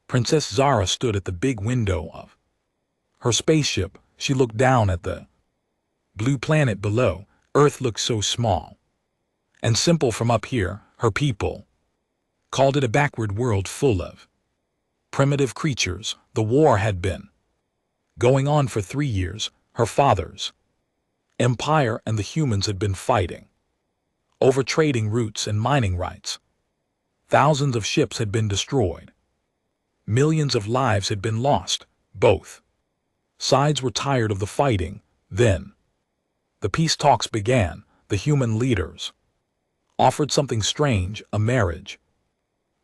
Princess Zara stood at the big window of her spaceship. She looked down at the blue planet below. Earth looked so small and simple from up here. Her people called it a backward world full of primitive creatures. The war had been going on for 3 years. Her father's empire and the humans had been fighting over trading routes and mining rights. Thousands of ships had been destroyed. Millions of lives had been lost. Both sides were tired of the fighting. Then the peace talks began. The human leaders offered something strange, a marriage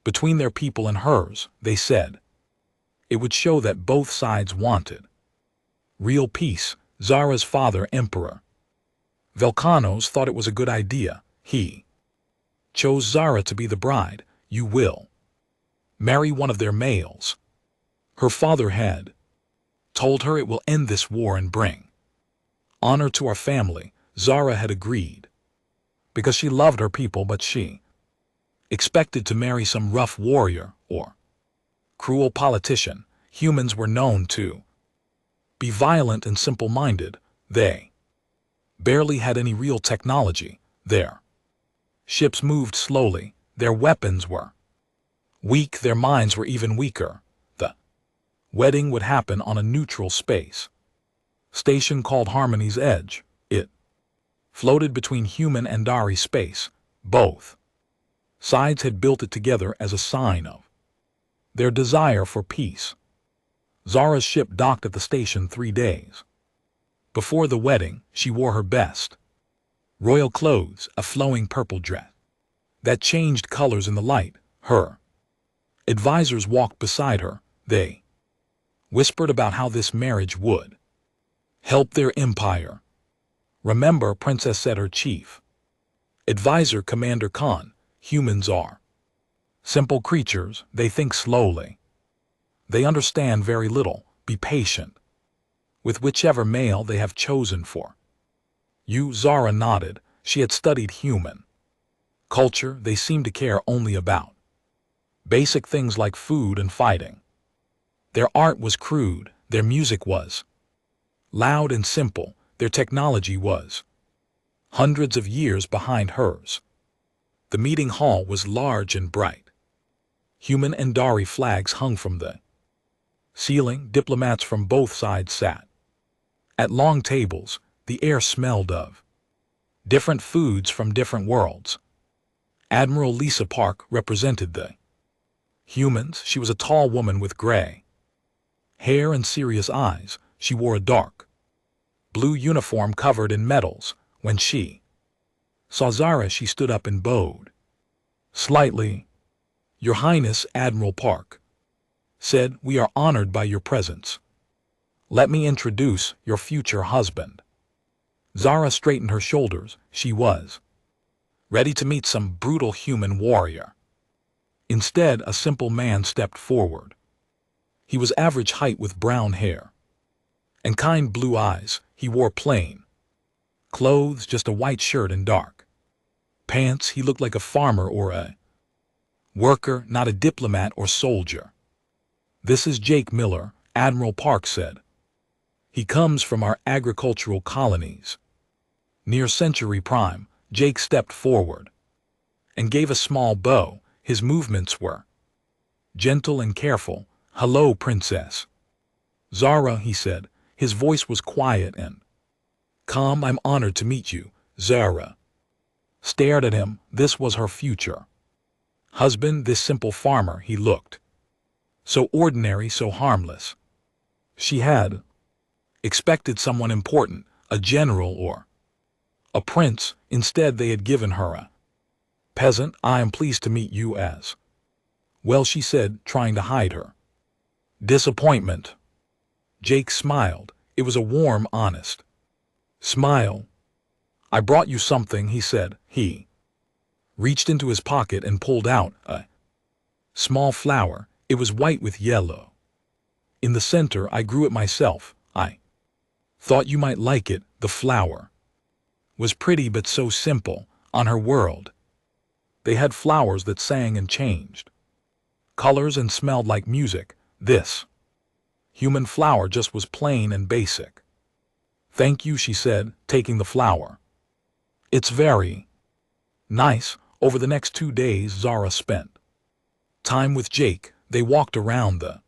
between their people and hers. They said it would show that both sides wanted real peace. Zara's father, Emperor Volcanos, thought it was a good idea. He chose Zara to be the bride. You will marry one of their males. Her father had told her it will end this war and bring honor to our family. Zara had agreed because she loved her people, but she expected to marry some rough warrior or cruel politician. Humans were known to be violent and simple-minded. They barely had any real technology. Their ships moved slowly. Their weapons were weak. Their minds were even weaker. The wedding would happen on a neutral space station called Harmony's Edge. It floated between human and Dari space. Both sides had built it together as a sign of their desire for peace. Zara's ship docked at the station 3 days before the wedding. She wore her best royal clothes, a flowing purple dress that changed colors in the light. Her advisors walked beside her. They whispered about how this marriage would help their empire. Remember, Princess said, her chief advisor, Commander Khan, humans are simple creatures. They think slowly. They understand very little. Be patient with whichever male they have chosen for you. Zara nodded. She had studied human culture. They seemed to care only about basic things like food and fighting. Their art was crude. Their music was loud and simple. Their technology was hundreds of years behind hers. The meeting hall was large and bright. Human and Dari flags hung from the ceiling. Diplomats from both sides sat at long tables. The air smelled of different foods from different worlds. Admiral Lisa Park represented the humans. She was a tall woman with gray hair and serious eyes. She wore a dark blue uniform covered in medals. When she saw Zara, she stood up and bowed slightly. Your Highness, Admiral Park said, we are honored by your presence. Let me introduce your future husband. Zara straightened her shoulders. She was ready to meet some brutal human warrior. Instead, a simple man stepped forward. He was average height with brown hair and kind blue eyes. He wore plain clothes, just a white shirt and dark pants. He looked like a farmer or a worker, not a diplomat or soldier. This is Jake Miller, Admiral Park said. He comes from our agricultural colonies near Century Prime. Jake stepped forward and gave a small bow. His movements were gentle and careful. Hello, Princess Zara, he said. His voice was quiet and calm. I'm honored to meet you. Zara stared at him. This was her future husband, this simple farmer. He looked so ordinary, so harmless. She had expected someone important, a general or a prince. Instead, they had given her a peasant. I am pleased to meet you as well, she said, trying to hide her disappointment. Jake smiled. It was a warm, honest smile. I brought you something, he said. He reached into his pocket and pulled out a small flower. It was white with yellow in the center. I grew it myself. I thought you might like it. The flower was pretty but so simple. On her world, they had flowers that sang and changed colors and smelled like music. This human flower just was plain and basic. Thank you, she said, taking the flower. It's very nice. Over the next 2 days, Zara spent time with Jake. They walked around the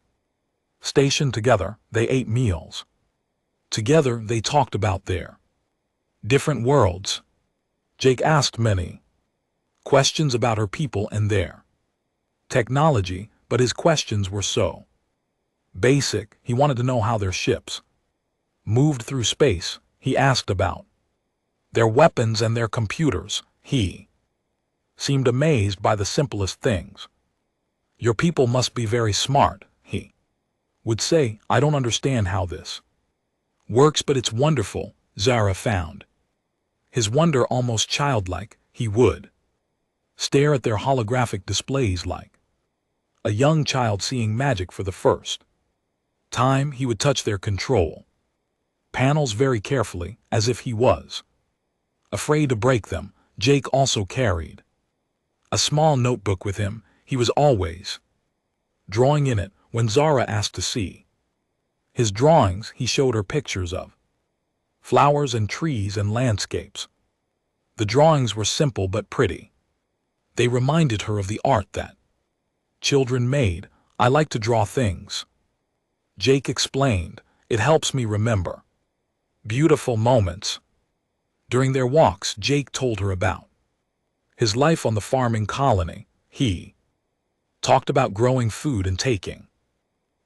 station together. They ate meals together. They talked about their different worlds. Jake asked many questions about her people and their technology, but his questions were so basic. He wanted to know how their ships moved through space. He asked about their weapons and their computers. He seemed amazed by the simplest things. Your people must be very smart, he would say. I don't understand how this works, but it's wonderful, Zara found his wonder almost childlike. He would stare at their holographic displays like a young child seeing magic for the first time. He would touch their control panels very carefully, as if he was afraid to break them. Jake also carried a small notebook with him. He was always drawing in it. When Zara asked to see his drawings, he showed her pictures of flowers and trees and landscapes. The drawings were simple but pretty. They reminded her of the art that children made. I like to draw things, Jake explained. It helps me remember beautiful moments. During their walks, Jake told her about his life on the farming colony. He talked about growing food and taking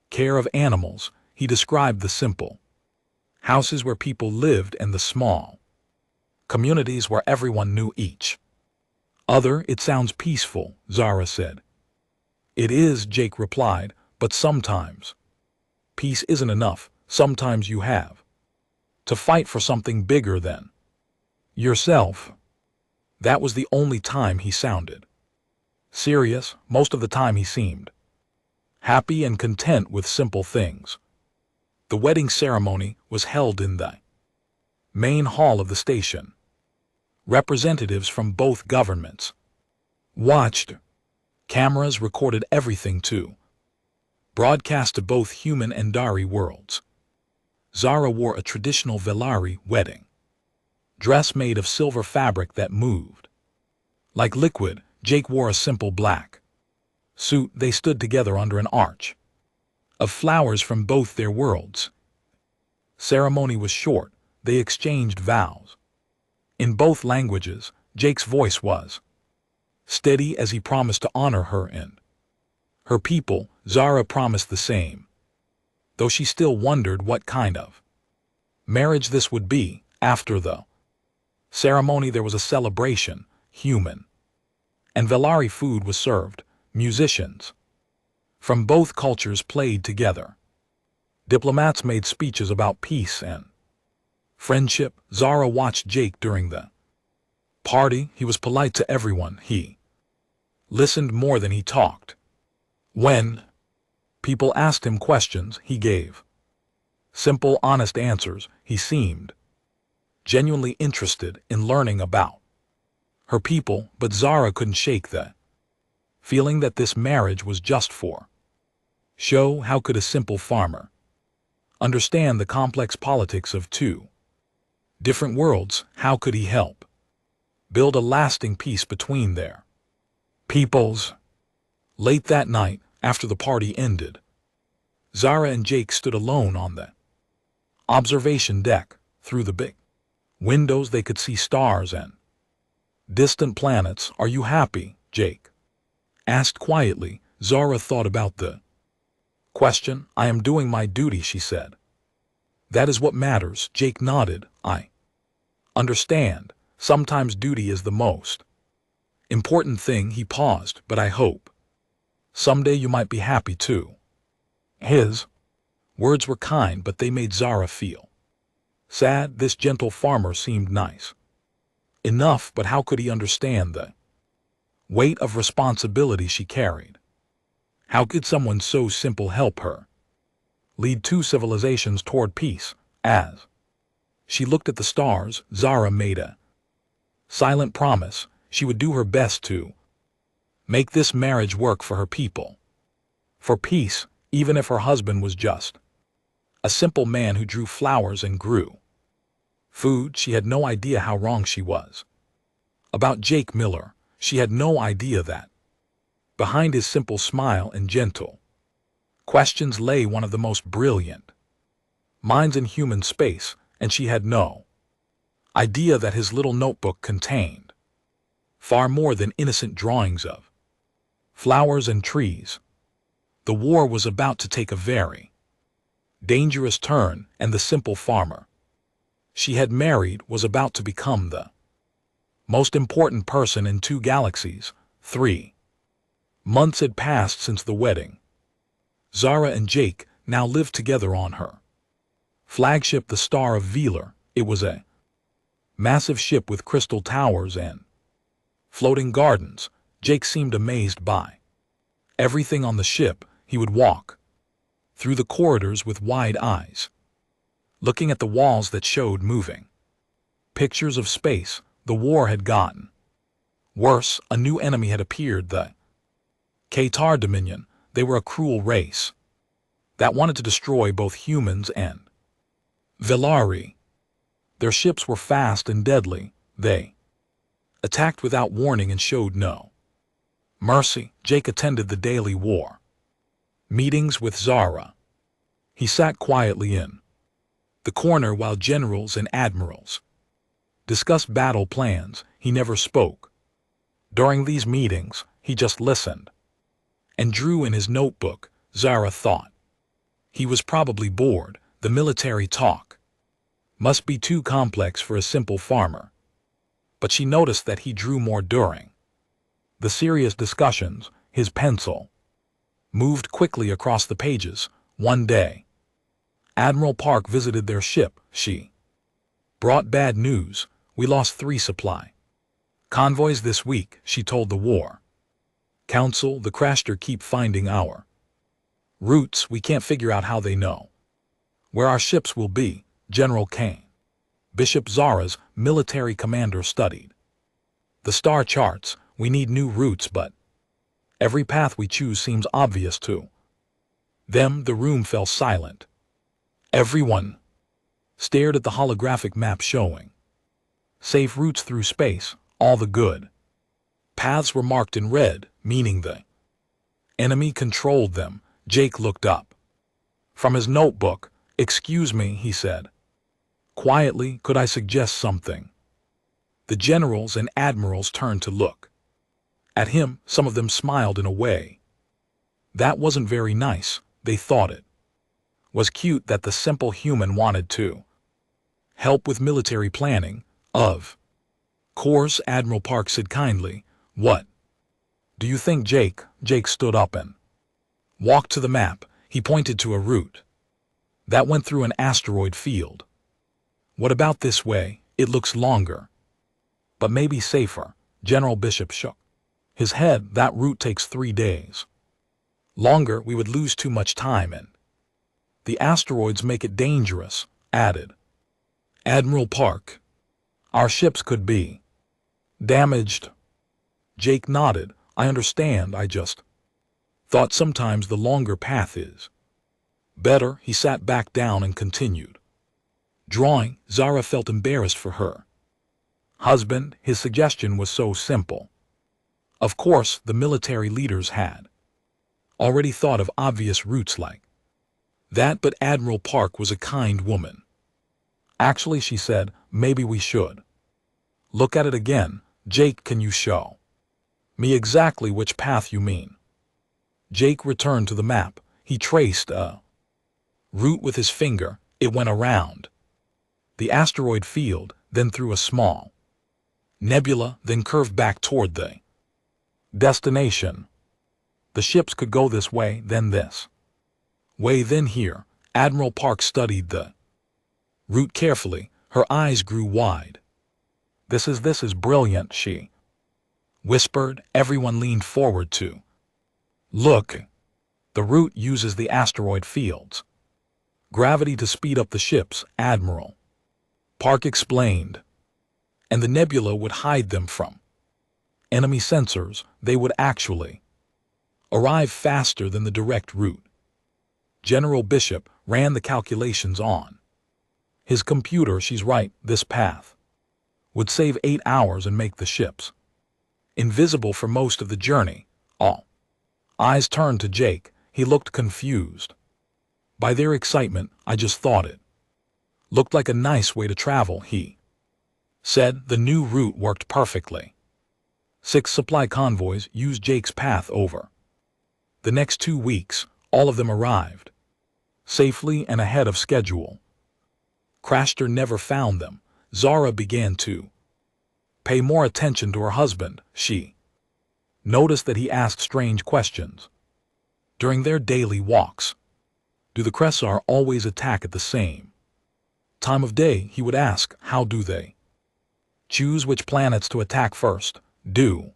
care of animals. He described the simple houses where people lived and the small communities where everyone knew each other. It sounds peaceful, Zara said. It is, Jake replied, but sometimes peace isn't enough. Sometimes you have to fight for something bigger than yourself. That was the only time he sounded serious. Most of the time he seemed happy and content with simple things. The wedding ceremony was held in the main hall of the station. Representatives from both governments watched. Cameras recorded everything too, broadcast to both human and Dari worlds. Zara wore a traditional Velari wedding dress made of silver fabric that moved like liquid. Jake wore a simple black suit. They stood together under an arch of flowers from both their worlds. Ceremony was short. They exchanged vows in both languages. Jake's voice was steady as he promised to honor her and her people. Zara promised the same, though she still wondered what kind of marriage this would be. After the ceremony, there was a celebration. Human and Velari food was served. Musicians from both cultures played together. Diplomats made speeches about peace and friendship. Zara watched Jake during the party. He was polite to everyone. He listened more than he talked. When people asked him questions, he gave simple, honest answers. He seemed genuinely interested in learning about her people, but Zara couldn't shake the feeling that this marriage was just for show. How could a simple farmer understand the complex politics of two different worlds? How could he help build a lasting peace between their peoples? Late that night, after the party ended, Zara and Jake stood alone on the observation deck. Through the big windows, they could see stars and distant planets. Are you happy? Jake asked quietly. Zara thought about the question. I am doing my duty, she said. That is what matters. Jake nodded. I understand. Sometimes duty is the most important thing. He paused. But I hope someday you might be happy too. His words were kind, but they made Zara feel sad. This gentle farmer seemed nice enough, but how could he understand the weight of responsibility she carried? How could someone so simple help her lead two civilizations toward peace? As she looked at the stars, Zara made a silent promise. She would do her best to make this marriage work for her people. For peace, even if her husband was just a simple man who drew flowers and grew food. She had no idea how wrong she was. About Jake Miller, she had no idea that behind his simple smile and gentle questions lay one of the most brilliant minds in human space, and she had no idea that his little notebook contained far more than innocent drawings of flowers and trees. The war was about to take a very dangerous turn, and the simple farmer she had married was about to become the most important person in 2 galaxies. 3 months had passed since the wedding. Zara and Jake now lived together on her flagship, the Star of Velar. It was a massive ship with crystal towers and floating gardens. Jake seemed amazed by everything on the ship. He would walk through the corridors with wide eyes, looking at the walls that showed moving pictures of space. The war had gotten worse. A new enemy had appeared, the Qatar Dominion. They were a cruel race that wanted to destroy both humans and Velari. Their ships were fast and deadly. They attacked without warning and showed no mercy. Jake attended the daily war meetings with Zara. He sat quietly in the corner while generals and admirals discussed battle plans. He never spoke. During these meetings, he just listened and drew in his notebook. Zara thought he was probably bored. The military talk must be too complex for a simple farmer. But she noticed that he drew more during the serious discussions. His pencil moved quickly across the pages. One day, Admiral Park visited their ship. She brought bad news. We lost 3 supply convoys this week, she told the War Council. The crasher keep finding our routes. We can't figure out how they know where our ships will be. General Kane, Bishop Zara's military commander, studied the star charts. We need new routes, but every path we choose seems obvious to them. The room fell silent. Everyone stared at the holographic map showing safe routes through space. All the good paths were marked in red, meaning the enemy controlled them. Jake looked up from his notebook. "Excuse me," he said quietly, "could I suggest something?" The generals and admirals turned to look at him. Some of them smiled in a way that wasn't very nice. They thought it was cute that the simple human wanted to help with military planning. Of course, Admiral Park said kindly, "What do you think, Jake?" Jake stood up and walked to the map. He pointed to a route that went through an asteroid field. "What about this way? It looks longer, but maybe safer." General Bishop shook his head. "That route takes 3 days. Longer, we would lose too much time, and the asteroids make it dangerous," added Admiral Park. "Our ships could be damaged." Jake nodded. "I understand. I just thought sometimes the longer path is better." He sat back down and continued drawing. Zara felt embarrassed for her husband. His suggestion was so simple. Of course, the military leaders had already thought of obvious routes like that, but Admiral Park was a kind woman. "Actually," she said, "maybe we should look at it again." "Jake, can you show me exactly which path you mean?" Jake returned to the map. He traced a route with his finger. It went around the asteroid field, then through a small nebula, then curved back toward the destination. The ships could go this way, then this way, then here. Admiral Park studied the route carefully. Her eyes grew wide. This is brilliant," she whispered. Everyone leaned forward to look. "The route uses the asteroid field's gravity to speed up the ships," Admiral Park explained. "And the nebula would hide them from enemy sensors. They would actually arrive faster than the direct route. General Bishop ran the calculations on his computer. She's right, this path would save 8 hours and make the ships invisible for most of the journey. All eyes turned to Jake. He looked confused by their excitement. I just thought it looked like a nice way to travel, he said. The new route worked perfectly. 6 supply convoys used Jake's path over the next 2 weeks. All of them arrived safely and ahead of schedule. Crashter never found them. Zara began to pay more attention to her husband. She noticed that he asked strange questions during their daily walks. Do the Kressar always attack at the same time of day? He would ask. How do they choose which planets to attack first? Do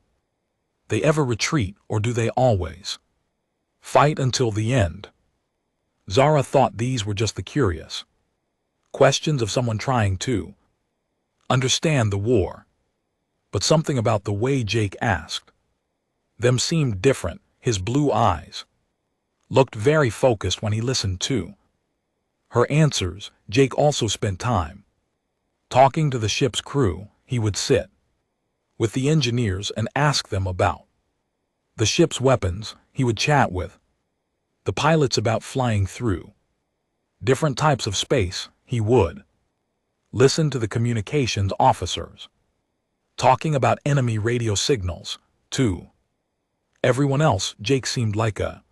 they ever retreat, or do they always fight until the end? Zara thought these were just the curious questions of someone trying to understand the war. But something about the way Jake asked them seemed different. His blue eyes looked very focused when he listened to her answers. Jake also spent time talking to the ship's crew. He would sit with the engineers and ask them about the ship's weapons. He would chat with the pilots about flying through different types of space. He would listen to the communications officers talking about enemy radio signals. To everyone else, Jake seemed like a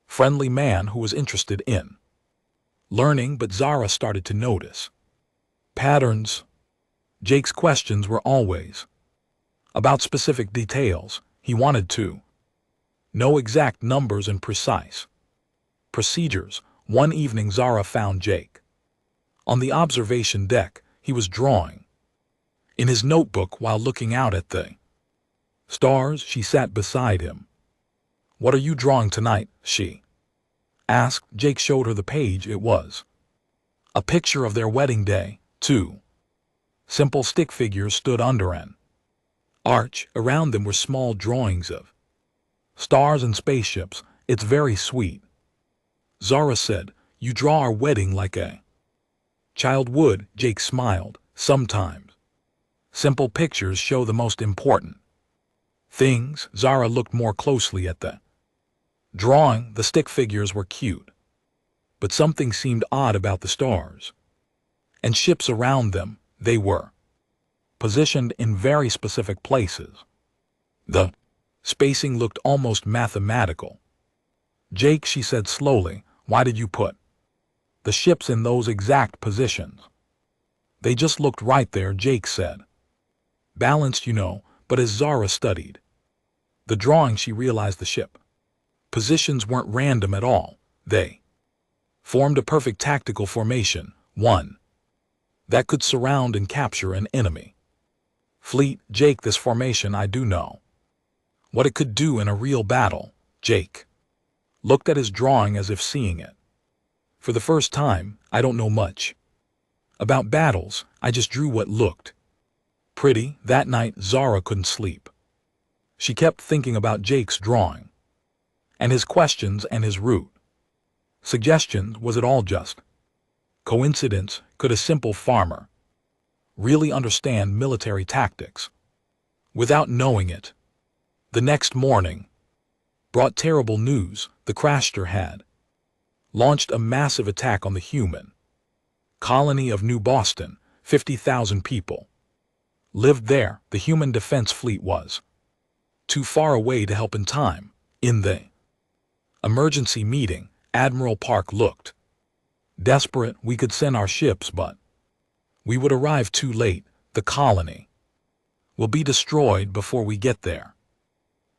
friendly man who was interested in learning, but Zara started to notice patterns. Jake's questions were always about specific details. He wanted to know exact numbers and precise procedures. One evening, Zara found Jake on the observation deck. He was drawing in his notebook while looking out at the stars. She sat beside him. What are you drawing tonight? She asked. Jake showed her the page. It was a picture of their wedding day. 2 simple stick figures stood under an arch. Around them were small drawings of stars and spaceships. It's very sweet, Zara said. You draw our wedding like a child would. Jake smiled. Sometimes simple pictures show the most important things. Zara looked more closely at the drawing. The stick figures were cute, but something seemed odd about the stars and ships around them. They were positioned in very specific places. The spacing looked almost mathematical. Jake, she said slowly, why did you put the ships in those exact positions? They just looked right there, Jake said. Balanced, you know. But as Zara studied the drawing, she realized the ship positions weren't random at all. They formed a perfect tactical formation, one that could surround and capture an enemy fleet. Jake, this formation, I do know what it could do in a real battle. Jake looked at his drawing as if seeing it for the first time. I don't know much about battles. I just drew what looked pretty. That night, Zara couldn't sleep. She kept thinking about Jake's drawing and his questions and his route suggestions. Was it all just coincidence? Could a simple farmer really understand military tactics without knowing it? The next morning brought terrible news. The Crashter had launched a massive attack on the human colony of New Boston. 50,000 people lived there. The human defense fleet was too far away to help in time. In the emergency meeting, Admiral Park looked desperate. We could send our ships, but we would arrive too late. The colony will be destroyed before we get there.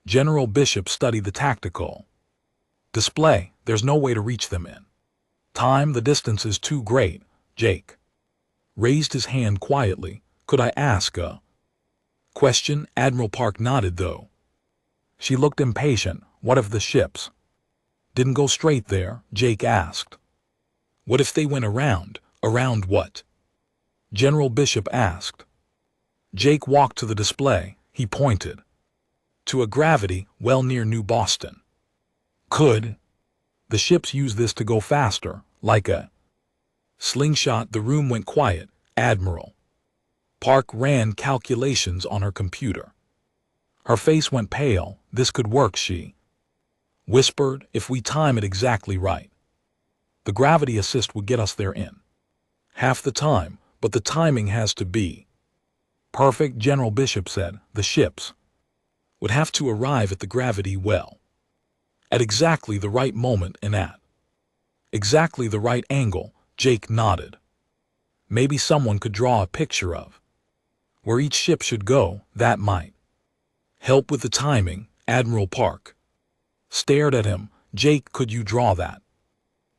General Bishop studied the tactical display. There's no way to reach them in time. The distance is too great. Jake raised his hand quietly. Could I ask a question? Admiral Park nodded, though she looked impatient. What if the ships didn't go straight there? Jake asked. What if they went around? Around what? General Bishop asked. Jake walked to the display. He pointed to a gravity well near New Boston. Could the ships use this to go faster, like a slingshot? The room went quiet. Admiral Park ran calculations on her computer. Her face went pale. This could work, she whispered, if we time it exactly right. The gravity assist would get us there in half the time, but the timing has to be perfect. General Bishop said the ships would have to arrive at the gravity well at exactly the right moment and at exactly the right angle. Jake nodded. Maybe someone could draw a picture of where each ship should go. That might help with the timing. Admiral Park stared at him. Jake, could you draw that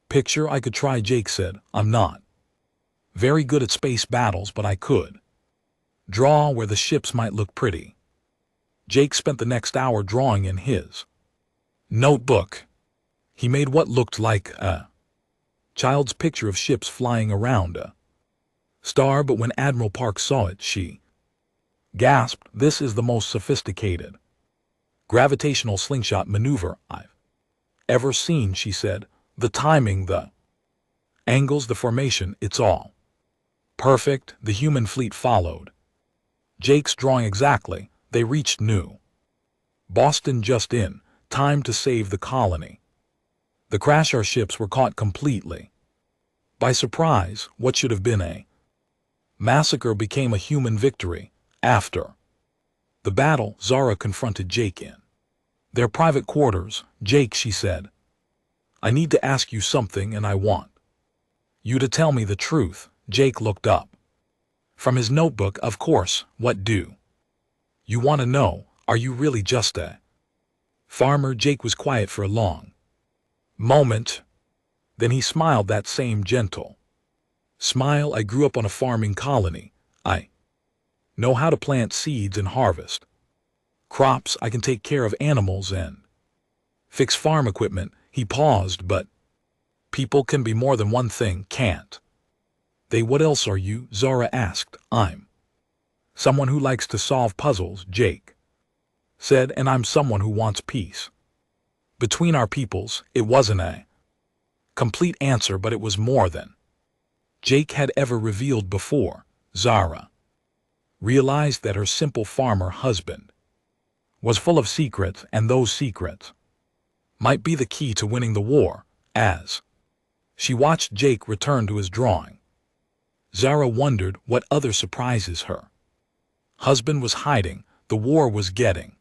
picture? I could try, Jake said. I'm not very good at space battles, but I could draw where the ships might look pretty. Jake spent the next hour drawing in his notebook. He made what looked like a child's picture of ships flying around a star, but when Admiral Park saw it, she gasped. This is the most sophisticated gravitational slingshot maneuver I've ever seen, she said. The timing, the angles, the formation, it's all perfect. The human fleet followed Jake's drawing exactly. They reached New Boston just in time to save the colony. The crasher ships were caught completely by surprise. What should have been a massacre became a human victory. After the battle, Zara confronted Jake in their private quarters. Jake, she said, I need to ask you something, and I want you to tell me the truth. Jake looked up from his notebook. Of course, what do you want to know? Are you really just a farmer? Jake was quiet for a long moment. Then he smiled, that same gentle smile. I grew up on a farming colony. I know how to plant seeds and harvest crops. I can take care of animals and fix farm equipment. He paused. But people can be more than one thing, can't they? What else are you? Zara asked. I'm someone who likes to solve puzzles, Jake said, and I'm someone who wants peace between our peoples. It wasn't a complete answer, but it was more than Jake had ever revealed before. Zara realized that her simple farmer husband was full of secrets, and those secrets might be the key to winning the war. As she watched Jake return to his drawing, Zara wondered what other surprises her husband was hiding. The war was getting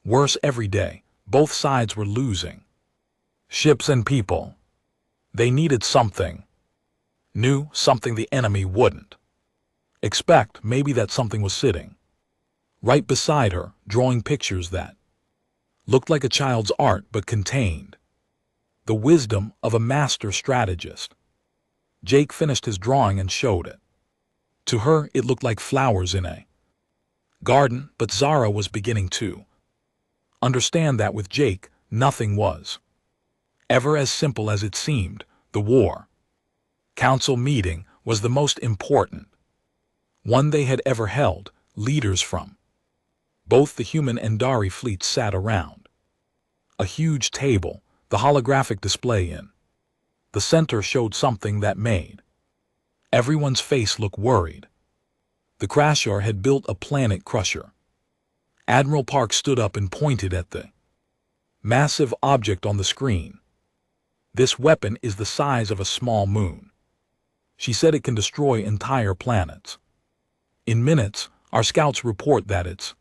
worse every day. Both sides were losing ships and people. They needed something new, something the enemy wouldn't expect. Maybe that something was sitting right beside her, drawing pictures that looked like a child's art but contained the wisdom of a master strategist. Jake finished his drawing and showed it to her. It looked like flowers in a garden, but Zara was beginning to understand that with Jake, nothing was ever as simple as it seemed. The war council meeting was the most important one they had ever held. Leaders from both the human and Dari fleets sat around a huge table. The holographic display in the center showed something that made everyone's face look worried. The crasher had built a planet crusher. Admiral Park stood up and pointed at the massive object on the screen. This weapon is the size of a small moon. She said it can destroy entire planets in minutes. Our scouts report that it's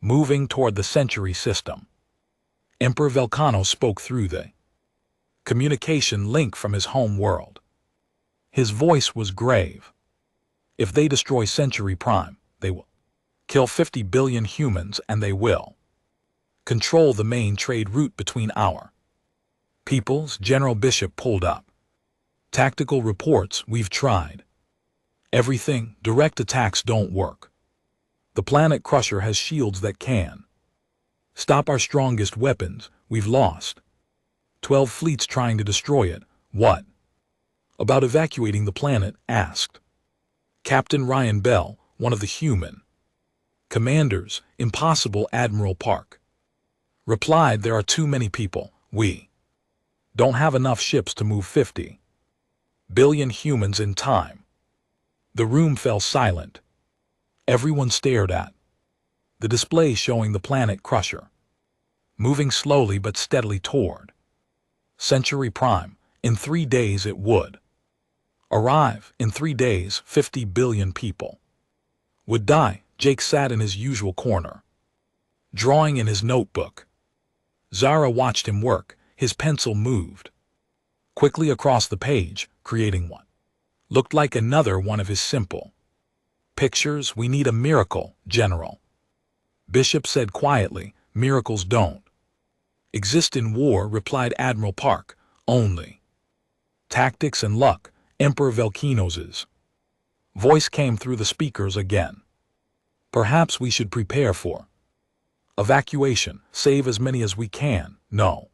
moving toward the Century system. Emperor Velcano spoke through the communication link from his home world. His voice was grave. If they destroy Century Prime, they will kill 50 billion humans, and they will control the main trade route between our peoples. General Bishop pulled up tactical reports. We've tried everything. Direct attacks don't work. The planet crusher has shields that can stop our strongest weapons. We've lost 12 fleets trying to destroy it. What about evacuating the planet? Asked Captain Ryan Bell, one of the human commanders. Impossible, Admiral Park replied. There are too many people. We don't have enough ships to move 50 billion humans in time. The room fell silent. Everyone stared at the display showing the planet Crusher, moving slowly but steadily toward Century Prime. In 3 days it would arrive. In 3 days, 50 billion people would die. Jake sat in his usual corner, drawing in his notebook. Zara watched him work. His pencil moved quickly across the page, creating what looked like another one of his simple pictures. We need a miracle, General. Bishop said quietly. Miracles don't exist in war, replied Admiral Park. Only tactics and luck. Emperor Velkinos's voice came through the speakers again. Perhaps we should prepare for evacuation. Save as many as we can. No.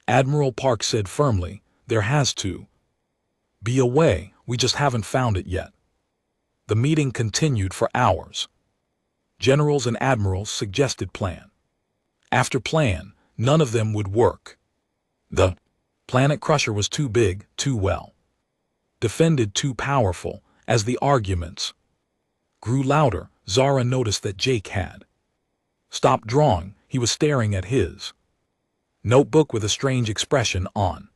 Admiral Park said firmly. There has to be a way. We just haven't found it yet. The meeting continued for hours. Generals and admirals suggested plan after plan. None of them would work. The planet Crusher was too big, too well defended, too powerful. As the arguments grew louder, Zara noticed that Jake had stopped drawing. He was staring at his notebook with a strange expression on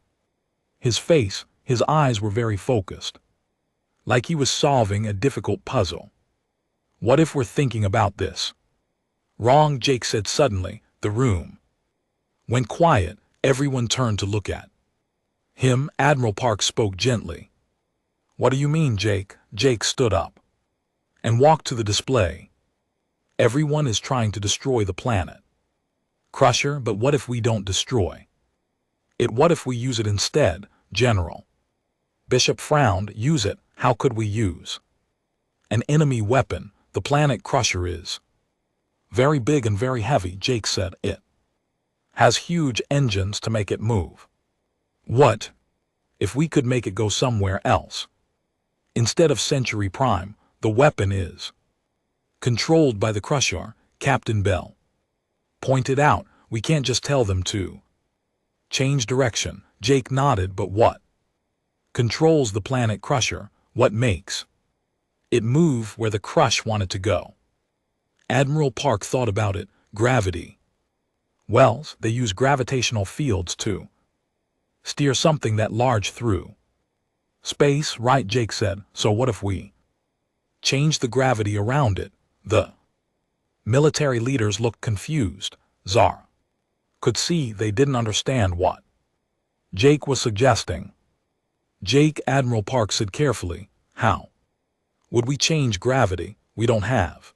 his face. His eyes were very focused, like he was solving a difficult puzzle. What if we're thinking about this wrong? Jake said suddenly. The room went quiet. Everyone turned to look at him. Admiral Park spoke gently. What do you mean, Jake? Jake stood up and walked to the display. Everyone is trying to destroy the planet Crusher, but what if we don't destroy it? What if we use it instead, General? Bishop frowned. Use it? How could we use an enemy weapon? The planet Crusher is very big and very heavy, Jake said. It has huge engines to make it move. What if we could make it go somewhere else? Instead of Century Prime, the weapon is controlled by the Crusher, Captain Bell pointed out. We can't just tell them to change direction. Jake nodded. But what controls the planet Crusher? What makes it move where the Crush wanted to go? Admiral Park thought about it. Gravity. Wells, they use gravitational fields to steer something that large through space, right? Jake said. So what if we change the gravity around it? The military leaders looked confused. Zara could see they didn't understand what Jake was suggesting. Jake, Admiral Park said carefully. How would we change gravity? We don't have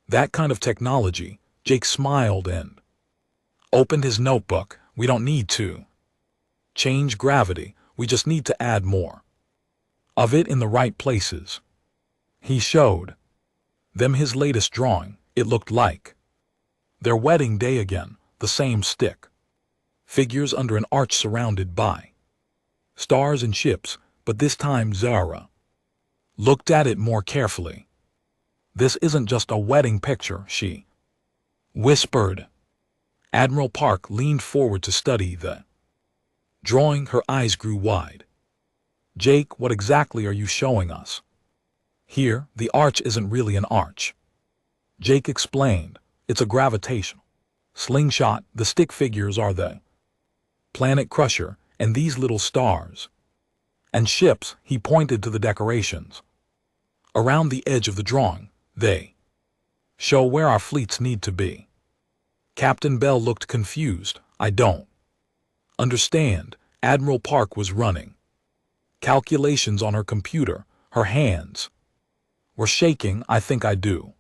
that kind of technology. Jake smiled and opened his notebook. We don't need to change gravity. We just need to add more of it in the right places. He showed them his latest drawing. It looked like their wedding day again. The same stick figures under an arch surrounded by stars and ships, but this time Zara looked at it more carefully. This isn't just a wedding picture, she whispered. Admiral Park leaned forward to study the drawing. Her eyes grew wide. Jake, what exactly are you showing us? Here, the arch isn't really an arch, Jake explained. It's a gravitational slingshot. The stick figures are the planet Crusher and these little stars and ships. He pointed to the decorations around the edge of the drawing. They show where our fleets need to be. Captain Bell looked confused. I don't understand. Admiral Park was running calculations on her computer. Her hands were shaking. I think I do.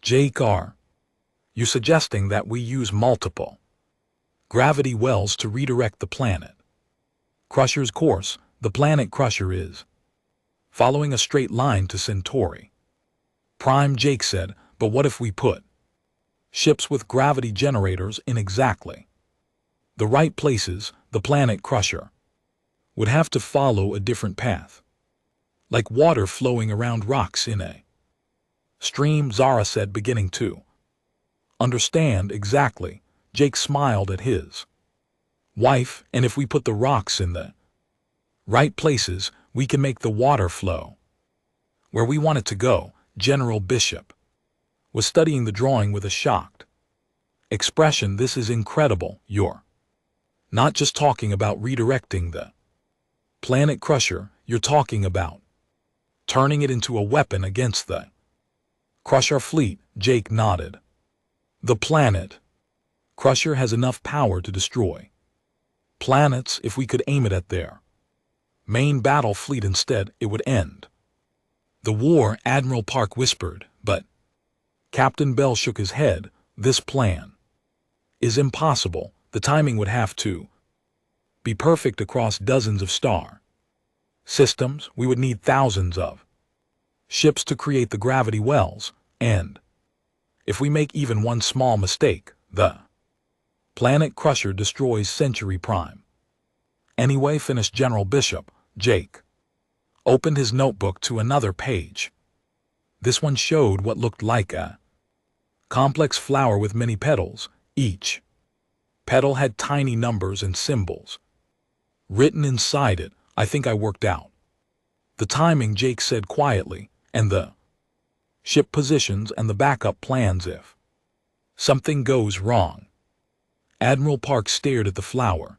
Jake, are you suggesting that we use multiple gravity wells to redirect the planet Crusher's course? The planet Crusher is following a straight line to Centauri Prime, Jake said. But what if we put ships with gravity generators in exactly the right places? The planet Crusher would have to follow a different path, like water flowing around rocks in a stream, Zara said, beginning to understand exactly. Jake smiled at his Wife, and if we put the rocks in the right places, we can make the water flow where we want it to go. General Bishop was studying the drawing with a shocked expression. This is incredible. You're not just talking about redirecting the planet crusher, you're talking about turning it into a weapon against the crusher fleet. Jake nodded. The planet crusher has enough power to destroy planets. If we could aim it at their main battle fleet instead, it would end the war, Admiral Park whispered, but Captain Bell shook his head. This plan is impossible. The timing would have to be perfect across dozens of star systems. We would need thousands of ships to create the gravity wells, and if we make even one small mistake, the planet crusher destroys Century Prime. Anyway, finished General Bishop. Jake opened his notebook to another page. This one showed what looked like a complex flower with many petals. Each petal had tiny numbers and symbols written inside it. I think I worked out the timing, Jake said quietly, and the ship positions and the backup plans if something goes wrong. Admiral Park stared at the flower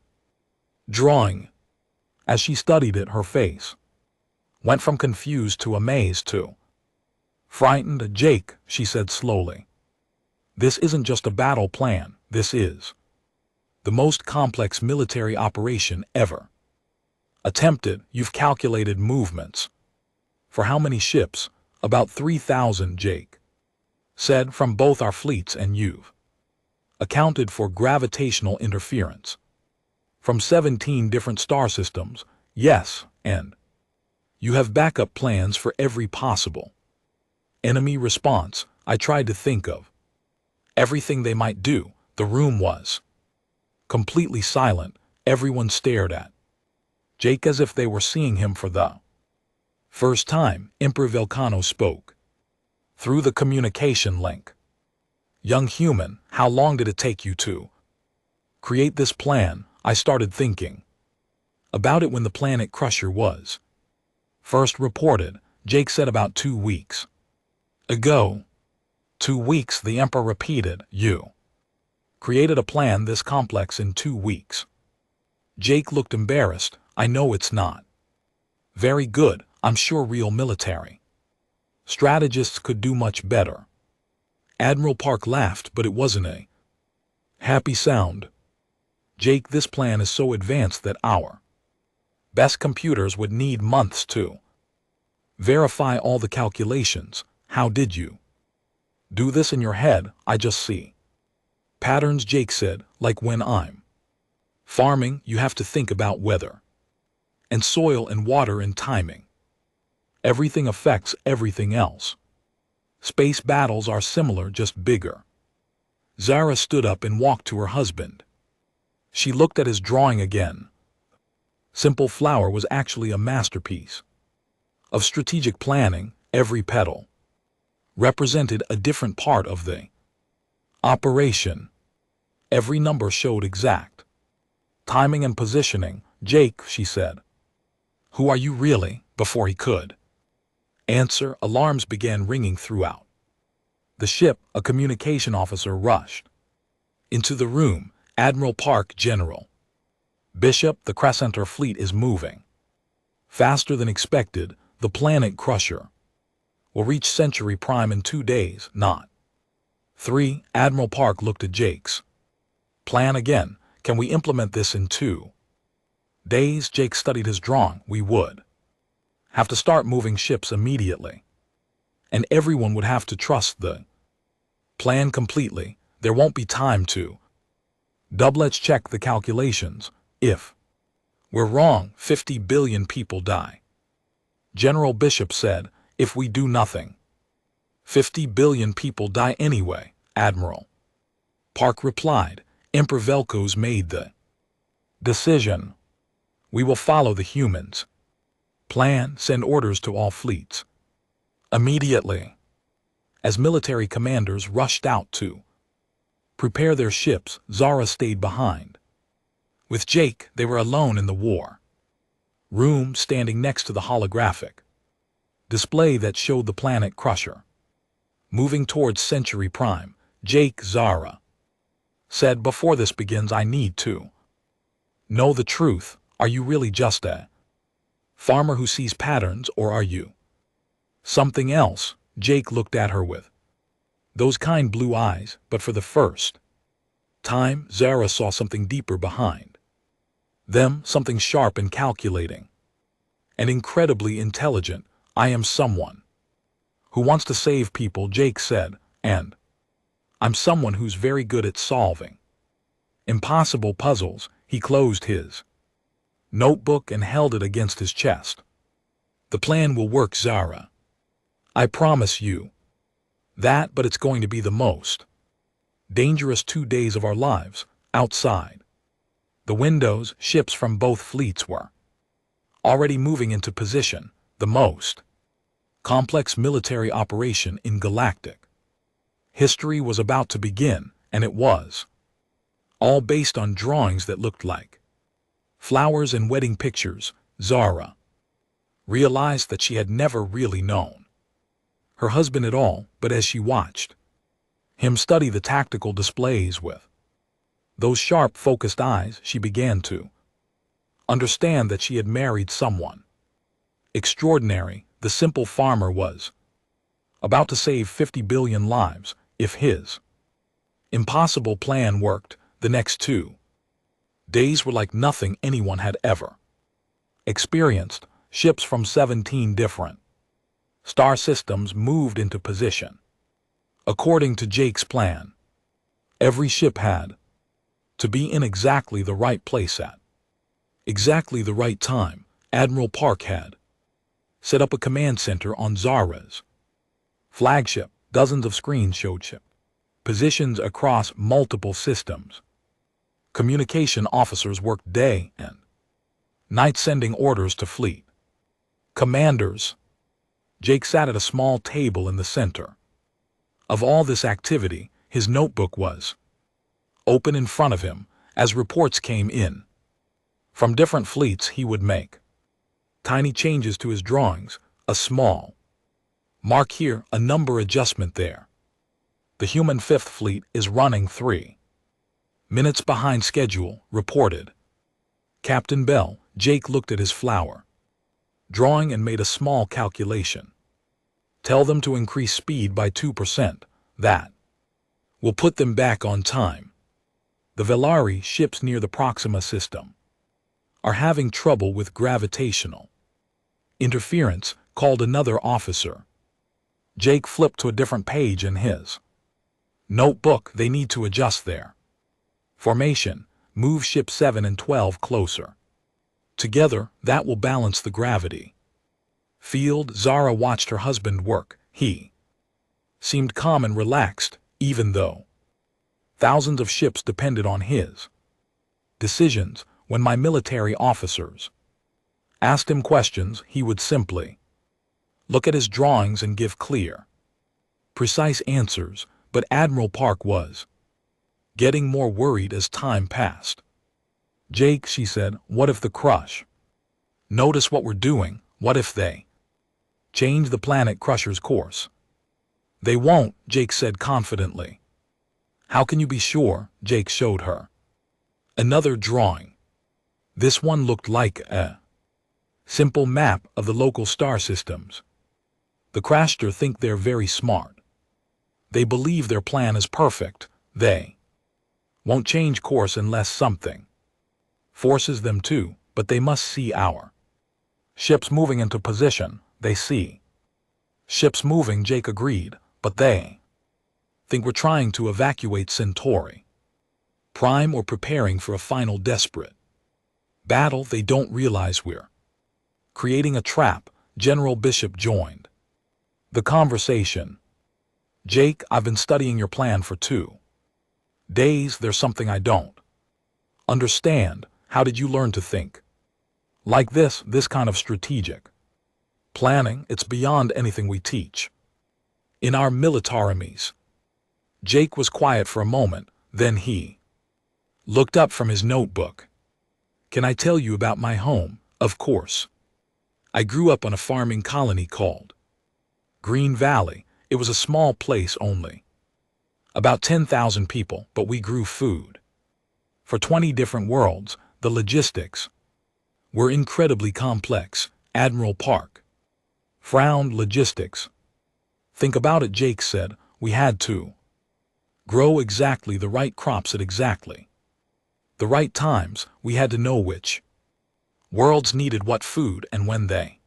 drawing. As she studied it, her face went from confused to amazed to frightened. Jake, she said slowly, this isn't just a battle plan. This is the most complex military operation ever attempted. You've calculated movements for how many ships? About 3,000, Jake said, from both our fleets, and you've accounted for gravitational interference from 17 different star systems. Yes, and you have backup plans for every possible enemy response. I tried to think of everything they might do. The room was completely silent. Everyone stared at Jake as if they were seeing him for the first time. Emperor Volcano spoke through the communication link. Young human, how long did it take you to create this plan? I started thinking about it when the planet crusher was first reported, Jake said. About 2 weeks ago. 2 weeks, the Emperor repeated. You created a plan this complex in 2 weeks. Jake looked embarrassed. I know it's not very good. I'm sure real military strategists could do much better. Admiral Park laughed, but it wasn't a happy sound. Jake, this plan is so advanced that our best computers would need months to verify all the calculations. How did you do this in your head? I just see patterns, Jake said, like when I'm farming, you have to think about weather and soil and water and timing. Everything affects everything else. Space battles are similar, just bigger. Zara stood up and walked to her husband. She looked at his drawing again. Simple flower was actually a masterpiece of strategic planning. Every petal represented a different part of the operation. Every number showed exact timing and positioning. Jake, she said, who are you really? Before he could answer, alarms began ringing throughout the ship. A communication officer rushed into the room. Admiral Park, General Bishop, the Crescenter fleet is moving faster than expected. The planet crusher will reach Century Prime in 2 days, not 3. Admiral Park looked at Jake's plan again. Can we implement this in 2 days? Jake studied his drawing. We would have to start moving ships immediately, and everyone would have to trust the plan completely. There won't be time to let's check the calculations. If we're wrong, 50 billion people die. General Bishop said, if we do nothing, 50 billion people die anyway. Admiral Park replied, Emperor Velko's made the decision. We will follow the humans' plan. Send orders to all fleets immediately. As military commanders rushed out to prepare their ships, Zara stayed behind. With Jake, they were alone in the war room, standing next to the holographic display that showed the planet Crusher moving towards Century Prime. Jake, Zara said, "Before this begins, I need to know the truth. Are you really just a farmer who sees patterns, or are you something else?" Jake looked at her with those kind blue eyes, but for the first time, Zara saw something deeper behind them, something sharp and calculating and incredibly intelligent. "I am someone who wants to save people," Jake said, "and I'm someone who's very good at solving impossible puzzles." He closed his notebook and held it against his chest. "The plan will work, Zara. I promise you that, but it's going to be the most dangerous 2 days of our lives." Outside the windows, ships from both fleets were already moving into position, the most complex military operation in galactic history was about to begin, and it was all based on drawings that looked like flowers and wedding pictures. Zara realized that she had never really known her husband at all, but as she watched him study the tactical displays with those sharp, focused eyes, she began to understand that she had married someone extraordinary. The simple farmer was about to save 50 billion lives if his impossible plan worked. The next 2 days were like nothing anyone had ever experienced. Ships from 17 different star systems moved into position according to Jake's plan. Every ship had to be in exactly the right place at exactly the right time. Admiral Park had set up a command center on Zara's flagship. Dozens of screens showed ship positions across multiple systems. Communication officers worked day and night sending orders to fleet commanders. Jake sat at a small table in the center of all this activity. His notebook was open in front of him. As reports came in from different fleets, he would make tiny changes to his drawings, a small mark here, a number adjustment there. "The human Fifth Fleet is running 3 minutes behind schedule," reported Captain Bell. Jake looked at his flower drawing and made a small calculation. "Tell them to increase speed by 2%. That will put them back on time. The Velari ships near the Proxima system are having trouble with gravitational interference," called another officer. Jake flipped to a different page in his notebook. "They need to adjust their formation. Move ship 7 and 12 closer together. That will balance the gravity field." Zara watched her husband work. He seemed calm and relaxed, even though thousands of ships depended on his decisions. When my military officers asked him questions, he would simply look at his drawings and give clear, precise answers. But Admiral Park was getting more worried as time passed. "Jake," she said, "what if the Crush notice what we're doing? What if they change the planet Crusher's course?" "They won't," Jake said confidently. "How can you be sure?" Jake showed her another drawing. This one looked like a simple map of the local star systems. "The Crashter think they're very smart. They believe their plan is perfect. They won't change course unless something forces them to, but they must see our ships moving into position." "They see ships moving," Jake agreed, "but they think we're trying to evacuate Centauri Prime or preparing for a final desperate battle. They don't realize we're creating a trap." General Bishop joined the conversation. "Jake, I've been studying your plan for 2 days. There's something I don't understand. How did you learn to think like this kind of strategic planning? It's beyond anything we teach in our militaries." Jake was quiet for a moment, then he looked up from his notebook. Can I tell you about my home? Of course. I grew up on a farming colony called Green Valley. It was a small place only. About 10,000 people, but we grew food. For 20 different worlds, the logistics were incredibly complex. Admiral Park frowned. Logistics. Think about it, Jake said. We had to grow exactly the right crops at exactly the right times. We had to know which worlds needed what food and when they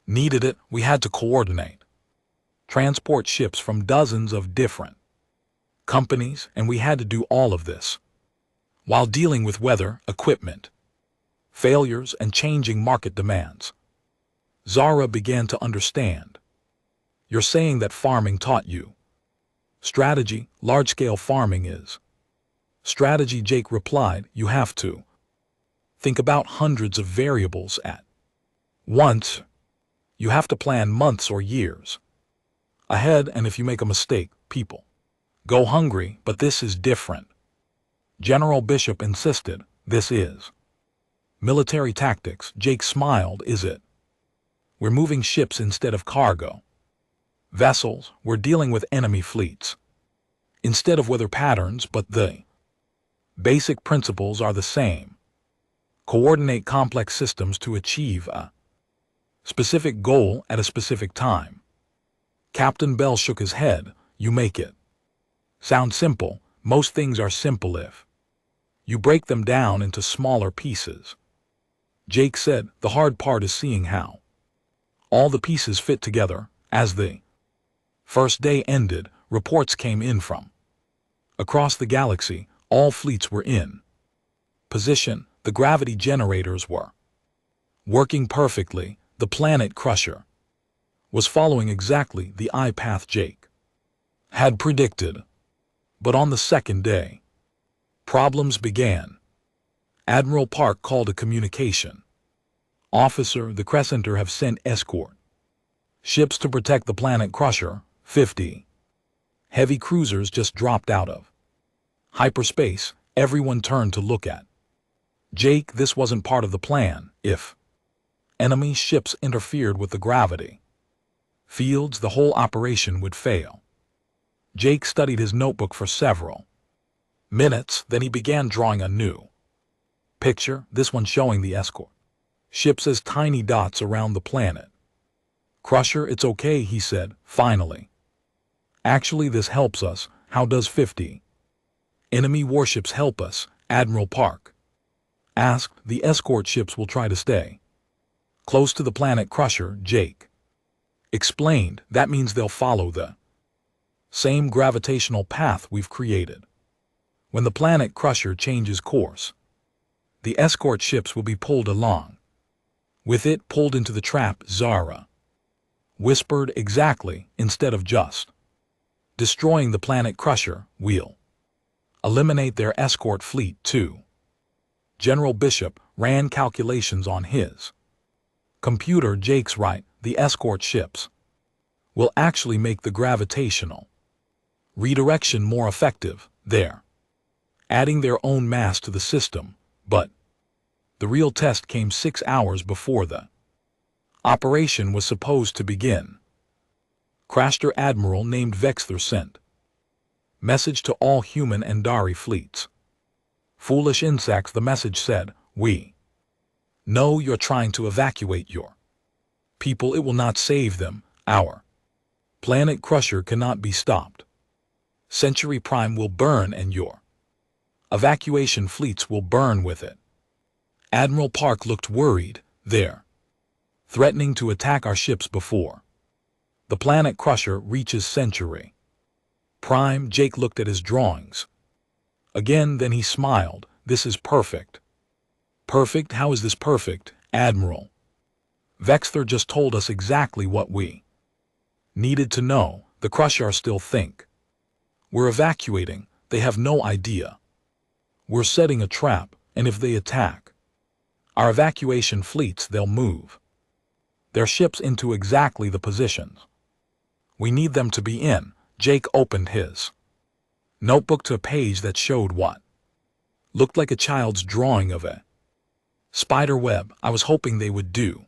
needed it. We had to coordinate, transport ships from dozens of different companies, and we had to do all of this while dealing with weather, equipment failures, and changing market demands. Zara began to understand. You're saying that farming taught you strategy? Large-scale farming is strategy, Jake replied. You have to think about hundreds of variables at once. You have to plan months or years ahead, and if you make a mistake, people go hungry. But this is different. General Bishop insisted. This is military tactics. Jake smiled. Is it? We're moving ships instead of cargo vessels. We're dealing with enemy fleets instead of weather patterns, but the basic principles are the same. Coordinate complex systems to achieve a specific goal at a specific time. Captain Bell shook his head. You make it sound simple. Most things are simple if you break them down into smaller pieces. Jake said, the hard part is seeing how all the pieces fit together. As the first day ended, reports came in from across the galaxy. All fleets were in position. The gravity generators were working perfectly. The planet crusher was following exactly the eye path Jake had predicted. But on the second day, problems began. Admiral Park called a communication officer. The Crescenter have sent escort ships to protect the planet crusher. 50 heavy cruisers just dropped out of hyperspace. Everyone turned to look at Jake. This wasn't part of the plan. If enemy ships interfered with the gravity fields, the whole operation would fail. Jake studied his notebook for several minutes, then he began drawing a new picture, this one showing the escort ships as tiny dots around the planet crusher. It's okay, he said, finally. Actually, this helps us. How does 50 enemy warships help us? Admiral Park asked. The escort ships will try to stay close to the planet crusher, Jake explained. That means they'll follow the same gravitational path we've created. When the planet crusher changes course, the escort ships will be pulled along with it, pulled into the trap. Zara whispered. Exactly. Instead of just destroying the planet crusher, we'll eliminate their escort fleet too. General Bishop ran calculations on his computer. Jake's right. The escort ships will actually make the gravitational redirection more effective. They're adding their own mass to the system, but the real test came 6 hours before the operation was supposed to begin. Craster Admiral named Vexler sent message to all human and Dari fleets. Foolish insects, the message said. We know you're trying to evacuate your people. It will not save them. Our planet crusher cannot be stopped. Century Prime will burn and your evacuation fleets will burn with it. Admiral Park looked worried. They're threatening to attack our ships before the planet crusher reaches Century Prime. Jake looked at his drawings again, then he smiled. This is perfect. Perfect? How is this perfect, Admiral? Vexler just told us exactly what we needed to know. The crusher still think we're evacuating. They have no idea we're setting a trap, and if they attack our evacuation fleets, they'll move their ships into exactly the positions we need them to be in. Jake opened his notebook to a page that showed what looked like a child's drawing of a Spider web, I was hoping they would do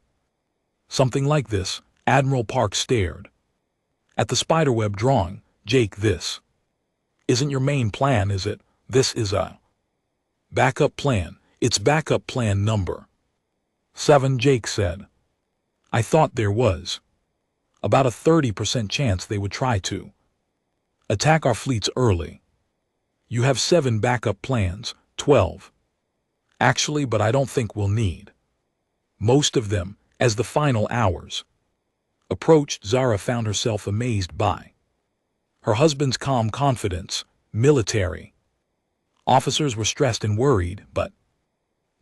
something like this. Admiral Park stared at the spiderweb drawing. Jake, this isn't your main plan, is it? This is a backup plan. It's backup plan number 7, Jake said. I thought there was about a 30% chance they would try to attack our fleets early. You have 7 backup plans, 12. Actually, but I don't think we'll need most of them. As the final hours approached, Zara found herself amazed by her husband's calm confidence. Military officers were stressed and worried, but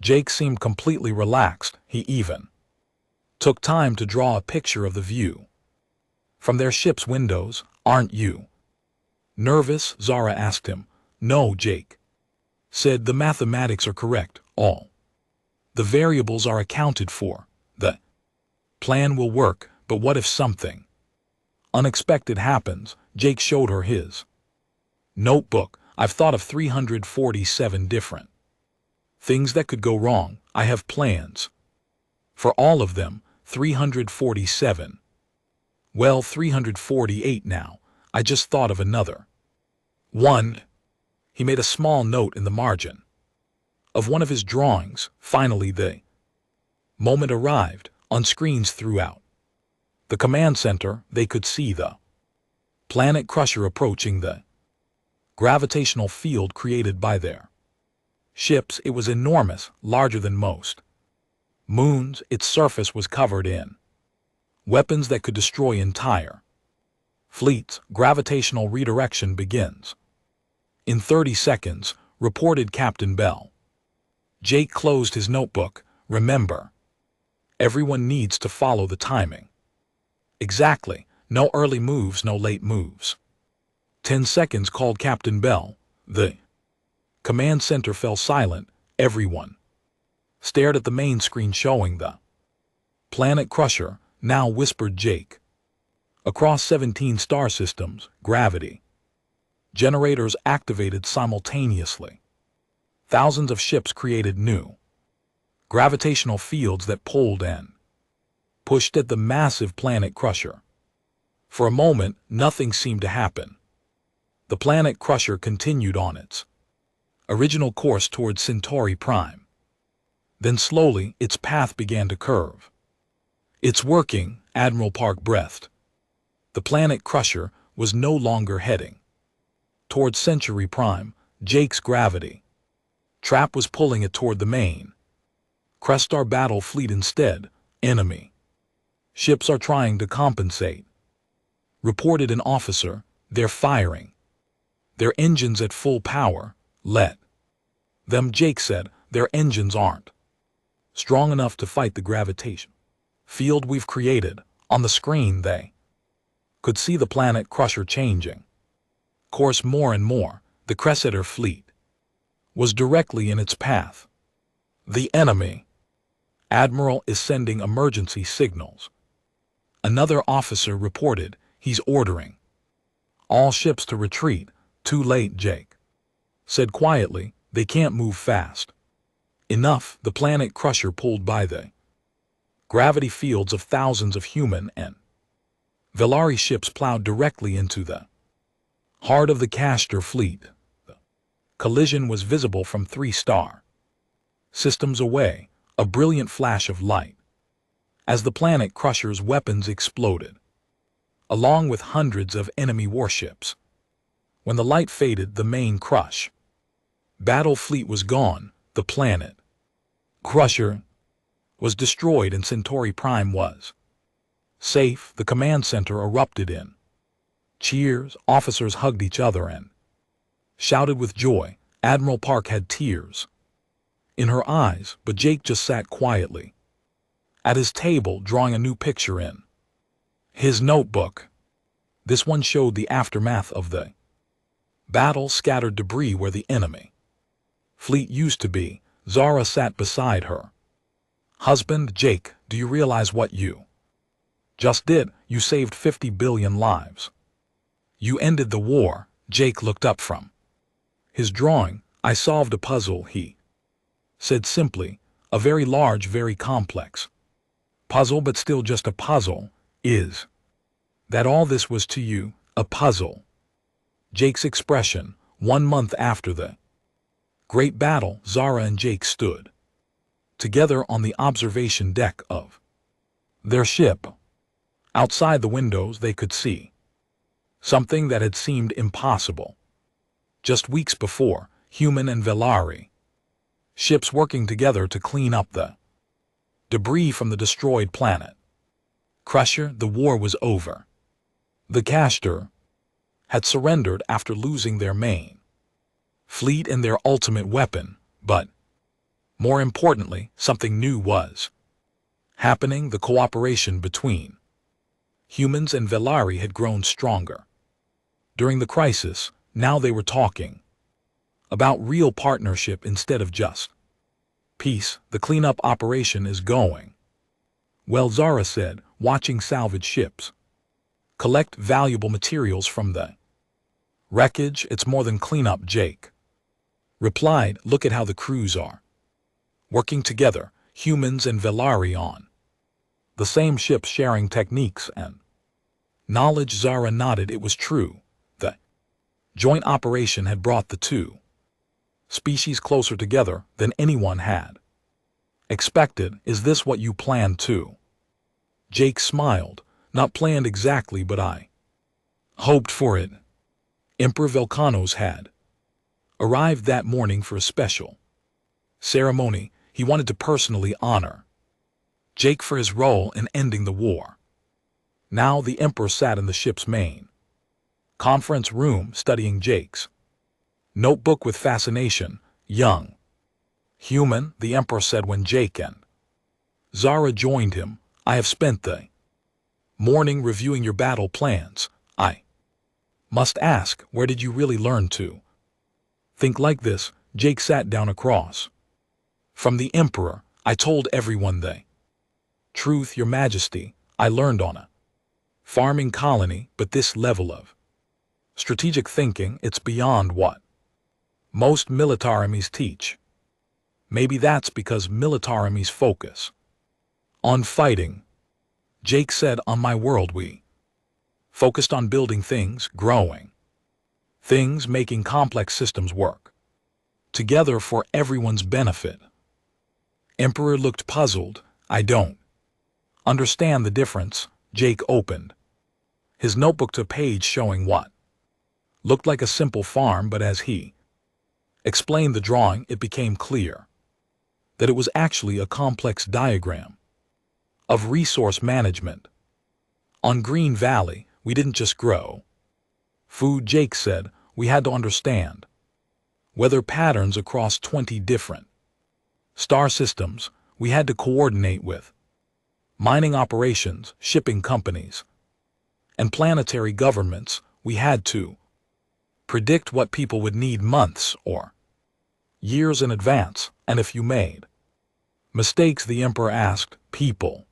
Jake seemed completely relaxed. He even took time to draw a picture of the view from their ship's windows. Aren't you nervous? Zara asked him. No, Jake said. The mathematics are correct. All the variables are accounted for. The plan will work, but what if something unexpected happens? Jake showed her his notebook. I've thought of 347 different things that could go wrong. I have plans for all of them. 347. Well, 348 now. I just thought of another one. He made a small note in the margin of one of his drawings. Finally, the moment arrived. On screens throughout the command center, they could see the planet crusher approaching the gravitational field created by their ships. It was enormous, larger than most moons. Its surface was covered in weapons that could destroy entire fleets. Gravitational redirection begins in 30 seconds, reported Captain Bell. Jake closed his notebook. Remember, everyone needs to follow the timing. Exactly. No early moves, no late moves. 10 seconds, called Captain Bell. The command center fell silent. Everyone stared at the main screen showing the planet crusher. Now, whispered Jake. Across 17 star systems, gravity generators activated simultaneously. Thousands of ships created new gravitational fields that pulled and pushed at the massive planet crusher. For a moment, nothing seemed to happen. The planet crusher continued on its original course towards Centauri Prime. Then slowly, its path began to curve. It's working, Admiral Park breathed. The planet crusher was no longer heading towards Centauri Prime. Jake's gravity trap was pulling it toward the main Crestar battle fleet instead. Enemy ships are trying to compensate, reported an officer. They're firing their engines at full power. Let them, Jake said. Their engines aren't strong enough to fight the gravitation field we've created. On the screen, they could see the planet crusher changing course more and more. The Crescenter fleet was directly in its path. The enemy admiral is sending emergency signals, another officer reported. He's ordering all ships to retreat. Too late, Jake said quietly. They can't move fast enough. The planet crusher pulled by the gravity fields of thousands of human and Velari ships plowed directly into the heart of the Castor fleet. The collision was visible from 3-star systems away, a brilliant flash of light, as the planet crusher's weapons exploded, along with hundreds of enemy warships. When the light faded, the main crush battle fleet was gone. The planet crusher was destroyed and Centauri Prime was safe. The command center erupted in cheers. Officers hugged each other and shouted with joy. Admiral Park had tears in her eyes, but Jake just sat quietly at his table, drawing a new picture in his notebook. This one showed the aftermath of the battle, scattered debris where the enemy fleet used to be. Zara sat beside her husband. Jake, do you realize what you just did? You saved 50 billion lives. You ended the war. Jake looked up from his drawing. I solved a puzzle, he said simply. A very large, very complex puzzle, but still just a puzzle. Is that all this was to you, a puzzle? Jake's expression, 1 month after the great battle. Zara and Jake stood together on the observation deck of their ship. Outside the windows they could see something that had seemed impossible. Just weeks before, human and Velari ships working together to clean up the debris from the destroyed planet. Crusher, the war was over. The Castor had surrendered after losing their main fleet and their ultimate weapon, but more importantly, something new was happening. The cooperation between humans and Velari had grown stronger. During the crisis, now they were talking about real partnership instead of just peace. The cleanup operation is going well, Zara said, watching salvage ships collect valuable materials from the wreckage. It's more than cleanup, Jake replied. Look at how the crews are working together, humans and Velari on the same ship, sharing techniques and knowledge. Zara nodded. It was true. The joint operation had brought the two species closer together than anyone had expected. Is this what you planned too? Jake smiled. Not planned exactly, but I hoped for it. Emperor Velcanos had arrived that morning for a special ceremony. He wanted to personally honor Jake for his role in ending the war. Now the Emperor sat in the ship's main conference room studying Jake's notebook with fascination. Young human, the Emperor said when Jake and Zara joined him, I have spent the morning reviewing your battle plans. I must ask, where did you really learn to think like this? Jake sat down across from the Emperor. I told everyone the truth, Your Majesty. I learned on a farming colony, but this level of strategic thinking, it's beyond what most militaries teach. Maybe that's because militaries focus on fighting. Jake said, on my world we focused on building things, growing things, making complex systems work together for everyone's benefit. Emperor looked puzzled. I don't understand the difference. Jake opened his notebook to a page showing what looked like a simple farm, but as he explained the drawing, it became clear that it was actually a complex diagram of resource management. On Green Valley, we didn't just grow food, Jake said. We had to understand weather patterns across 20 different star systems. We had to coordinate with mining operations, shipping companies, and planetary governments. We had to predict what people would need months or years in advance, and if you made mistakes, the Emperor asked, people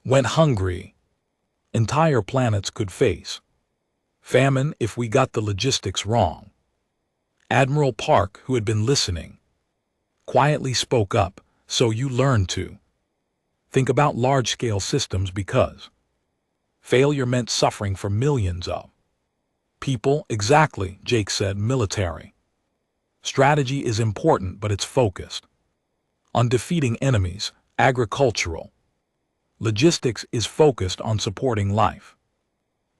went hungry. Entire planets could face famine if we got the logistics wrong. Admiral Park, who had been listening, quietly spoke up. So you learned to think about large-scale systems because failure meant suffering for millions of people. Exactly, Jake said. Military strategy is important, but it's focused on defeating enemies. Agricultural logistics is focused on supporting life.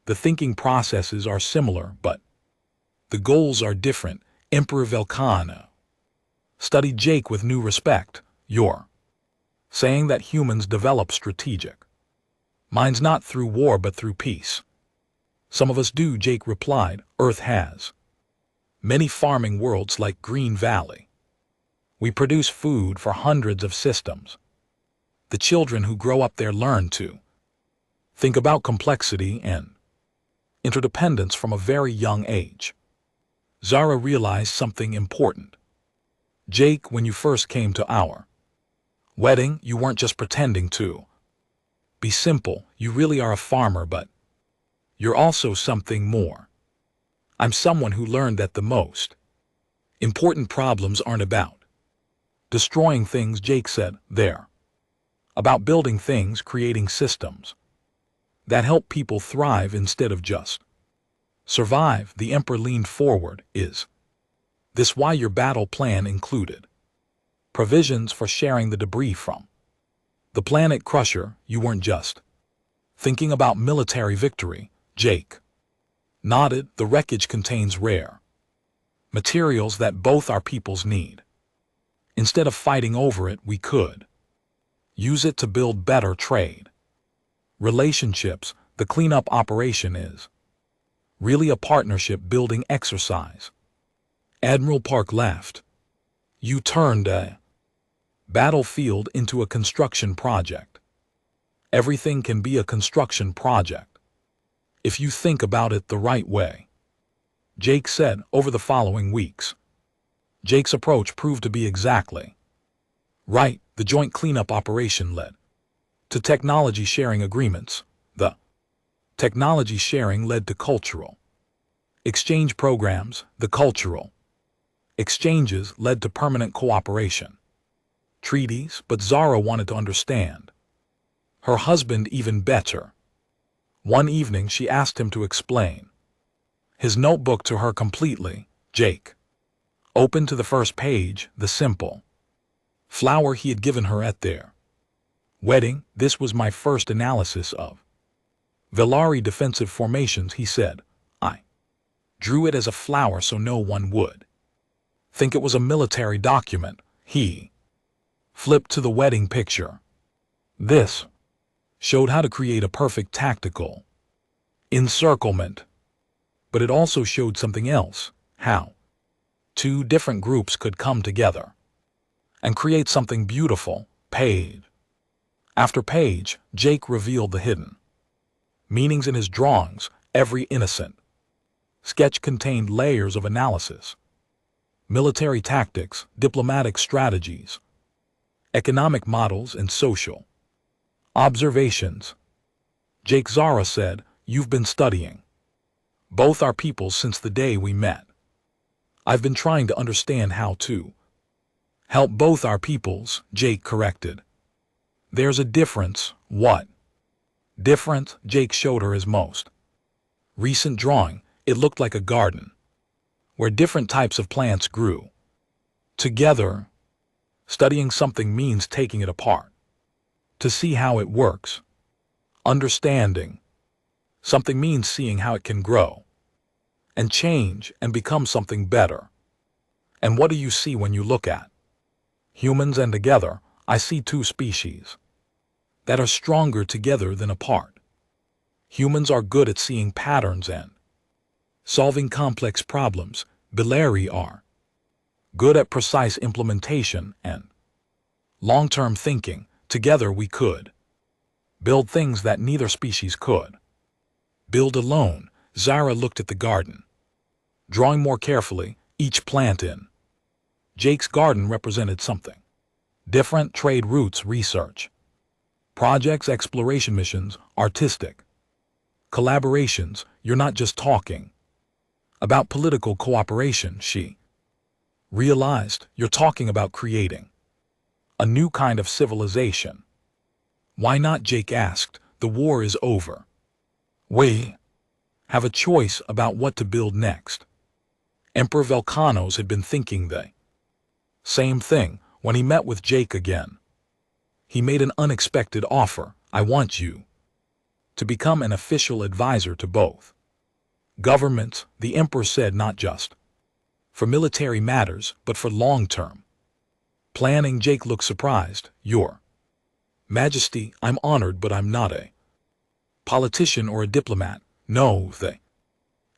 The thinking processes are similar, but the goals are different. Emperor Velcano studied Jake with new respect. You're saying that humans develop strategic minds not through war but through peace. Some of us do, Jake replied. Earth has many farming worlds like Green Valley. We produce food for hundreds of systems. The children who grow up there learn to think about complexity and interdependence from a very young age. Zara realized something important. Jake, when you first came to our wedding, you weren't just pretending to be simple. You really are a farmer, but you're also something more. I'm someone who learned that the most important problems aren't about Destroying things, Jake said, there. About building things, creating systems that help people thrive instead of just survive. The Emperor leaned forward. Is this why your battle plan included provisions for sharing the debris from the planet crusher? You weren't just thinking about military victory. Jake nodded. The wreckage contains rare materials that both our peoples need. Instead of fighting over it, we could use it to build better trade relationships. The cleanup operation is really a partnership building exercise. Admiral Park laughed. You turned a battlefield into a construction project. Everything can be a construction project if you think about it the right way, Jake said. Over the following weeks, Jake's approach proved to be exactly right. The joint cleanup operation led to technology sharing agreements. The technology sharing led to cultural exchange programs. The cultural exchanges led to permanent cooperation treaties. But Zara wanted to understand her husband even better. One evening she asked him to explain his notebook to her completely. Jake opened to the first page, the simple flower he had given her at their wedding. This was my first analysis of Velari defensive formations, he said. I drew it as a flower so no one would think it was a military document. He flipped to the wedding picture. This showed how to create a perfect tactical encirclement. But it also showed something else, how two different groups could come together and create something beautiful. Page after page, Jake revealed the hidden meanings in his drawings. Every innocent sketch contained layers of analysis, military tactics, diplomatic strategies, economic models, and social observations. Jake, Zara said, you've been studying both our peoples since the day we met. I've been trying to understand how to help both our peoples, Jake corrected. There's a difference. What difference? Jake showed her his most recent drawing. It looked like a garden where different types of plants grew together. Studying something means taking it apart to see how it works. Understanding something means seeing how it can grow and change and become something better. And what do you see when you look at humans? And together, I see two species that are stronger together than apart. Humans are good at seeing patterns and solving complex problems. Velari are good at precise implementation and long-term thinking. Together we could build things that neither species could build alone. Zara looked at the garden, drawing more carefully. Each plant in Jake's garden represented something different: trade routes, research projects, exploration missions, artistic collaborations. You're not just talking about political cooperation, she realized. You're talking about creating a new kind of civilization. Why not? Jake asked. The war is over. We have a choice about what to build next. Emperor Volcanos had been thinking the same thing when he met with Jake again. He made an unexpected offer. I want you to become an official advisor to both governments, the Emperor said, not just for military matters, but for long-term planning. Jake looked surprised. Your Majesty, I'm honored, but I'm not a politician or a diplomat. No, the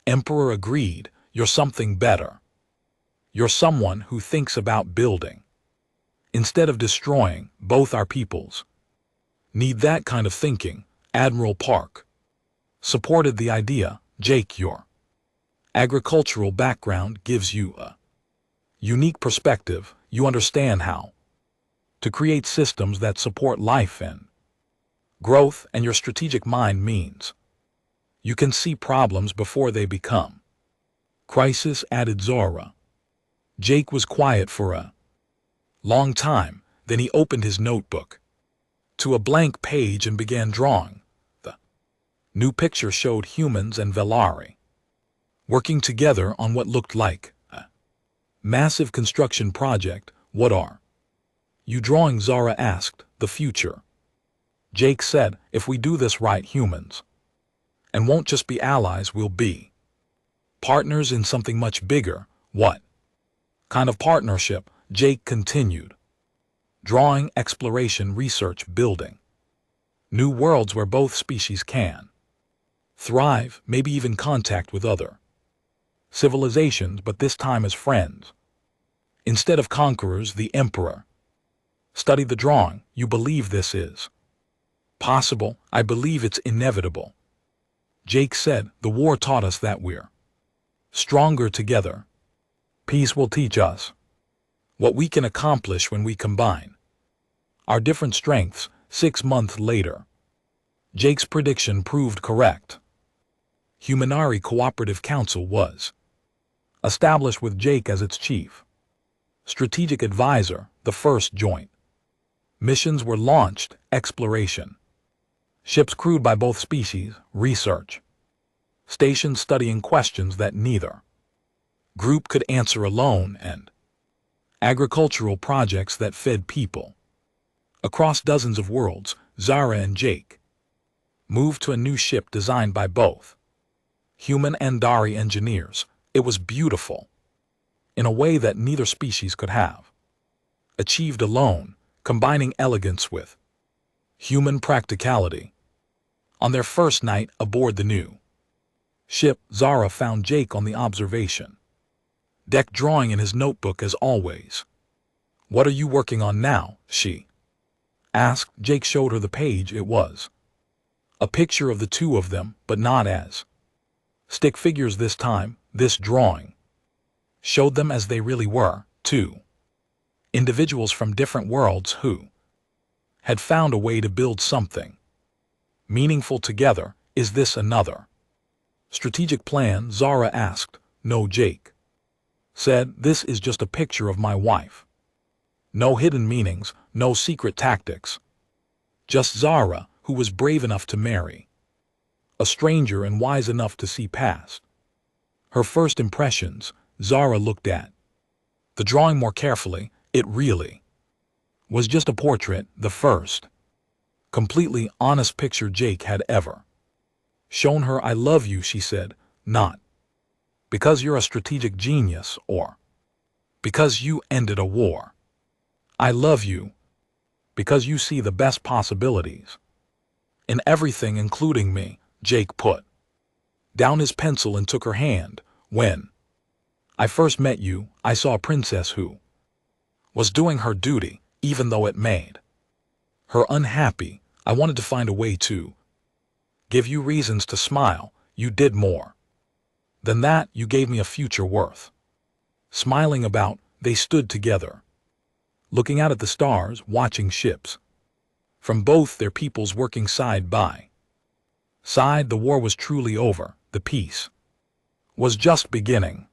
Emperor agreed. You're something better. You're someone who thinks about building instead of destroying. Both our peoples need that kind of thinking. Admiral Park supported the idea. Jake, your agricultural background gives you a unique perspective. You understand how to create systems that support life and growth, and your strategic mind means you can see problems before they become crisis, added Zora. Jake was quiet for a Long time, then he opened his notebook to a blank page and began drawing. The new picture showed humans and Velari working together on what looked like a massive construction project. What are you drawing? Zara asked. The future. Jake said, if we do this right, humans and won't just be allies, we'll be partners in something much bigger. What kind of partnership? Jake continued. Drawing, exploration, research, building new worlds where both species can thrive, maybe even contact with other civilizations, but this time as friends instead of conquerors. The Emperor studied the drawing. You believe this is possible? I believe it's inevitable. Jake said, the war taught us that we're stronger together. Peace will teach us what we can accomplish when we combine our different strengths. 6 months later, Jake's prediction proved correct. Humanari Cooperative Council was established with Jake as its chief strategic advisor. The first joint missions were launched. Exploration ships crewed by both species, research stations studying questions that neither group could answer alone, and agricultural projects that fed people across dozens of worlds. Zara and Jake moved to a new ship designed by both human and Dari engineers. It was beautiful in a way that neither species could have achieved alone, combining elegance with human practicality. On their first night aboard the new ship, Zara found Jake on the observation deck drawing in his notebook as always. What are you working on now? She asked. Jake showed her the page. It was a picture of the two of them, but not as stick figures this time. This drawing showed them as they really were, two individuals from different worlds who had found a way to build something meaningful together. Is this another strategic plan? Zara asked. No, Jake said, this is just a picture of my wife. No hidden meanings, no secret tactics. Just Zara, who was brave enough to marry a stranger and wise enough to see past her first impressions. Zara looked at the drawing more carefully. It really was just a portrait, the first completely honest picture Jake had ever shown her. I love you, she said, not because you're a strategic genius or because you ended a war. I love you because you see the best possibilities in everything, including me. Jake put down his pencil and took her hand. When I first met you, I saw a princess who was doing her duty, even though it made her unhappy. I wanted to find a way to give you reasons to smile. You did more than that. You gave me a future worth smiling about. They stood together, looking out at the stars, watching ships from both their peoples working side by side. The war was truly over. The peace was just beginning.